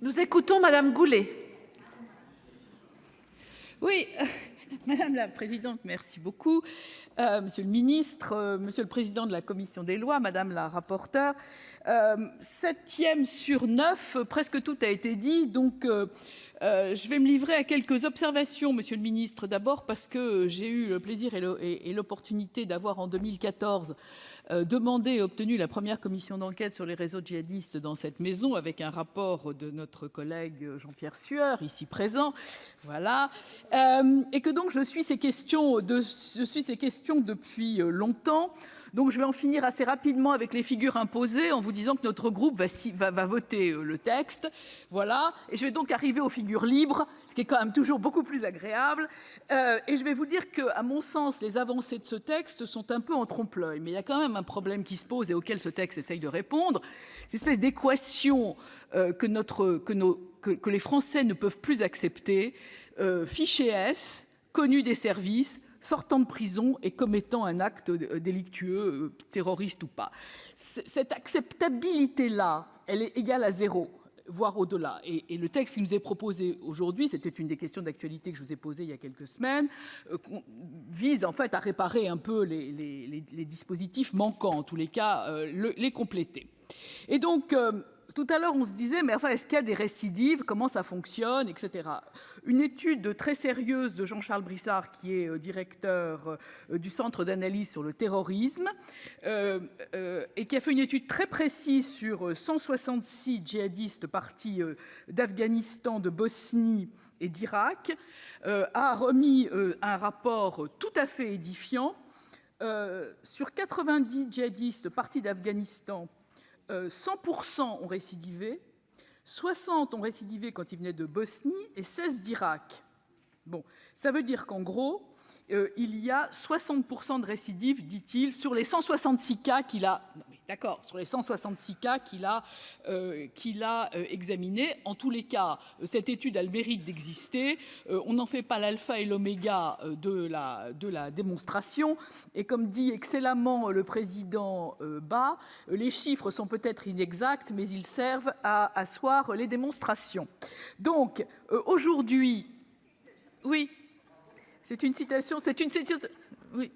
Nous écoutons Madame Goulet. Oui, Madame la Présidente, merci beaucoup. Monsieur le Ministre, Monsieur le Président de la Commission des lois, Madame la rapporteure. 7e sur 9, presque tout a été dit, donc je vais me livrer à quelques observations, Monsieur le Ministre, d'abord parce que j'ai eu le plaisir et l'opportunité d'avoir en 2014 demandé et obtenu la première commission d'enquête sur les réseaux djihadistes dans cette maison avec un rapport de notre collègue Jean-Pierre Sueur, ici présent, voilà, et que donc je suis ces questions depuis longtemps. Donc je vais en finir assez rapidement avec les figures imposées en vous disant que notre groupe va voter le texte. Voilà. Et je vais donc arriver aux figures libres, ce qui est quand même toujours beaucoup plus agréable. Et je vais vous dire qu'à mon sens, les avancées de ce texte sont un peu en trompe-l'œil. Mais il y a quand même un problème qui se pose et auquel ce texte essaye de répondre. Cette espèce d'équation que les Français ne peuvent plus accepter. Fiché S, connu des services, sortant de prison et commettant un acte délictueux, terroriste ou pas. Cette acceptabilité-là, elle est égale à 0, voire au-delà. Et le texte qui nous est proposé aujourd'hui, c'était une des questions d'actualité que je vous ai posées il y a quelques semaines, vise en fait à réparer un peu les dispositifs manquants, en tous les cas, les compléter. Et donc, tout à l'heure, on se disait, mais enfin, est-ce qu'il y a des récidives? Comment ça fonctionne, etc. Une étude très sérieuse de Jean-Charles Brissard, qui est directeur du Centre d'analyse sur le terrorisme, et qui a fait une étude très précise sur 166 djihadistes partis d'Afghanistan, de Bosnie et d'Irak, a remis un rapport tout à fait édifiant. Sur 90 djihadistes partis d'Afghanistan, 100% ont récidivé, 60 ont récidivé quand ils venaient de Bosnie et 16 d'Irak. Bon, ça veut dire qu'en gros, il y a 60% de récidives, dit-il, sur les 166 cas qu'il a. Non, mais d'accord, sur les 166 cas qu'il a examinés. En tous les cas, cette étude a le mérite d'exister. On n'en fait pas l'alpha et l'oméga de la démonstration. Et comme dit excellemment le président Bas, les chiffres sont peut-être inexacts, mais ils servent à asseoir les démonstrations. Donc, aujourd'hui, oui. C'est une citation. Oui.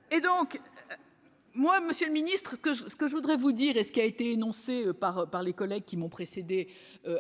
Et donc, moi, Monsieur le Ministre, ce que je voudrais vous dire, et ce qui a été énoncé par les collègues qui m'ont précédé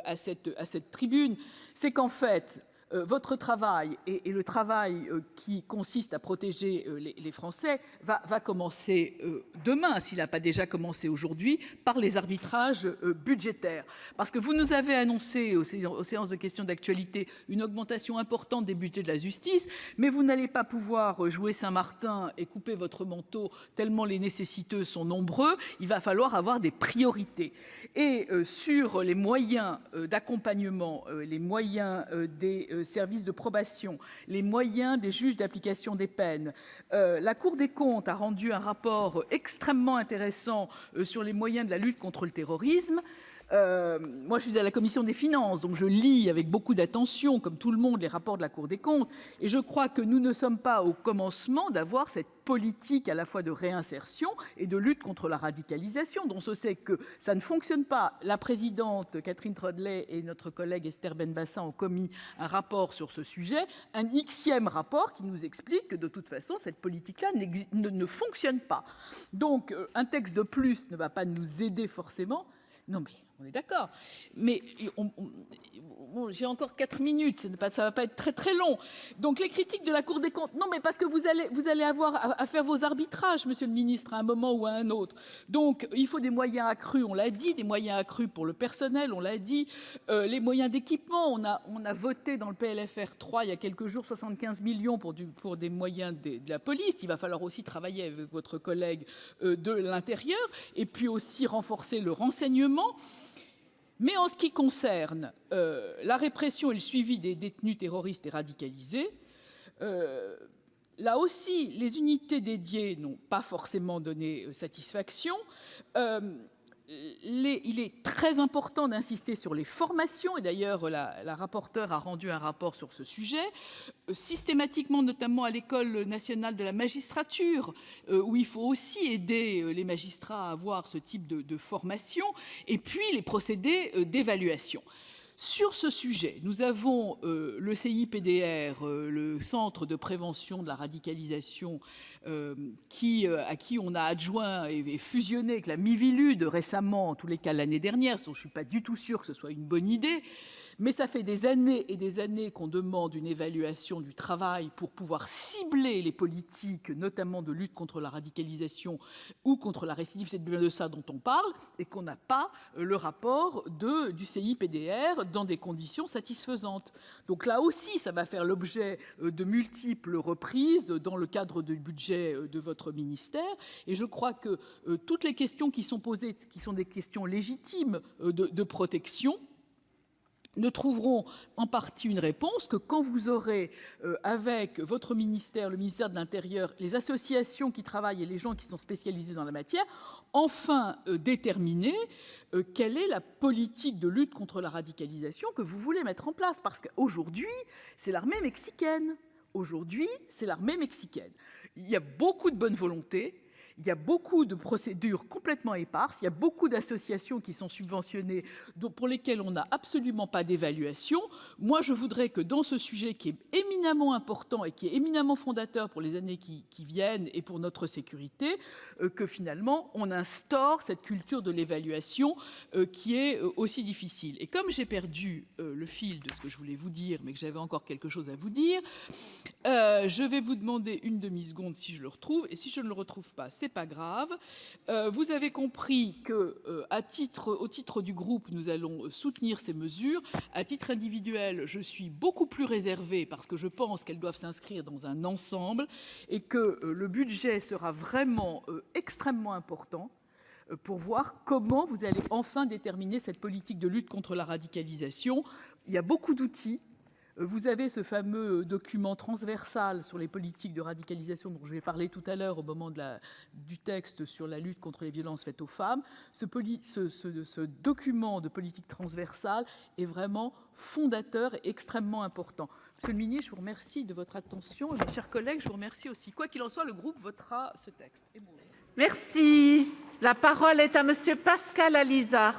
à cette tribune, c'est qu'en fait, votre travail et le travail qui consiste à protéger les Français va commencer demain, s'il n'a pas déjà commencé aujourd'hui, par les arbitrages budgétaires. Parce que vous nous avez annoncé aux séances de questions d'actualité une augmentation importante des budgets de la justice, mais vous n'allez pas pouvoir jouer Saint-Martin et couper votre manteau tellement les nécessiteux sont nombreux. Il va falloir avoir des priorités. Et sur les moyens d'accompagnement, les moyens des services de probation, les moyens des juges d'application des peines. La Cour des comptes a rendu un rapport extrêmement intéressant sur les moyens de la lutte contre le terrorisme. Moi, je suis à la commission des finances, donc je lis avec beaucoup d'attention, comme tout le monde, les rapports de la Cour des comptes. Et je crois que nous ne sommes pas au commencement d'avoir cette politique à la fois de réinsertion et de lutte contre la radicalisation, dont je sais que ça ne fonctionne pas. La présidente Catherine Trodelet et notre collègue Esther Benbassa ont commis un rapport sur ce sujet, un Xème rapport qui nous explique que de toute façon, cette politique-là ne fonctionne pas. Donc, un texte de plus ne va pas nous aider forcément. Non mais on est d'accord, mais j'ai encore 4 minutes, ça va pas être très très long. Donc les critiques de la Cour des comptes, non mais parce que vous allez avoir à faire vos arbitrages, Monsieur le Ministre, à un moment ou à un autre. Donc il faut des moyens accrus, on l'a dit, des moyens accrus pour le personnel, on l'a dit, les moyens d'équipement. On a voté dans le PLFR 3 il y a quelques jours 75 millions pour des moyens de la police. Il va falloir aussi travailler avec votre collègue de l'Intérieur et puis aussi renforcer le renseignement. Mais en ce qui concerne la répression et le suivi des détenus terroristes et radicalisés, là aussi, les unités dédiées n'ont pas forcément donné satisfaction. il est très important d'insister sur les formations, et d'ailleurs la rapporteure a rendu un rapport sur ce sujet, systématiquement, notamment à l'École nationale de la magistrature, où il faut aussi aider les magistrats à avoir ce type de formation, et puis les procédés d'évaluation. Sur ce sujet, nous avons le CIPDR, le Centre de prévention de la radicalisation, à qui on a adjoint et fusionné avec la Miviludes récemment, en tous les cas l'année dernière. Je ne suis pas du tout sûre que ce soit une bonne idée, mais ça fait des années et des années qu'on demande une évaluation du travail pour pouvoir cibler les politiques, notamment de lutte contre la radicalisation ou contre la récidive. C'est bien de ça dont on parle, et qu'on n'a pas le rapport du CIPDR dans des conditions satisfaisantes. Donc là aussi, ça va faire l'objet de multiples reprises dans le cadre du budget de votre ministère. Et je crois que toutes les questions qui sont posées, qui sont des questions légitimes de protection, ne trouveront en partie une réponse que quand vous aurez, avec votre ministère, le ministère de l'Intérieur, les associations qui travaillent et les gens qui sont spécialisés dans la matière, enfin déterminé quelle est la politique de lutte contre la radicalisation que vous voulez mettre en place. Parce qu'aujourd'hui, c'est l'armée mexicaine. Aujourd'hui, c'est l'armée mexicaine. Il y a beaucoup de bonne volonté. Il y a beaucoup de procédures complètement éparses, il y a beaucoup d'associations qui sont subventionnées, pour lesquelles on n'a absolument pas d'évaluation. Moi, je voudrais que dans ce sujet qui est éminemment important et qui est éminemment fondateur pour les années qui viennent et pour notre sécurité, que finalement, on instaure cette culture de l'évaluation qui est aussi difficile. Et comme j'ai perdu le fil de ce que je voulais vous dire, mais que j'avais encore quelque chose à vous dire, je vais vous demander une demi-seconde si je le retrouve, et si je ne le retrouve pas, c'est pas grave. Vous avez compris que, au titre du groupe, nous allons soutenir ces mesures. À titre individuel, je suis beaucoup plus réservée parce que je pense qu'elles doivent s'inscrire dans un ensemble et que le budget sera vraiment extrêmement important pour voir comment vous allez enfin déterminer cette politique de lutte contre la radicalisation. Il y a beaucoup d'outils. Vous avez ce fameux document transversal sur les politiques de radicalisation dont je vais parler tout à l'heure au moment du texte sur la lutte contre les violences faites aux femmes. Ce document de politique transversale est vraiment fondateur et extrêmement important. Monsieur le ministre, je vous remercie de votre attention. Et mes chers collègues, je vous remercie aussi. Quoi qu'il en soit, le groupe votera ce texte. Merci. La parole est à Monsieur Pascal Alizart.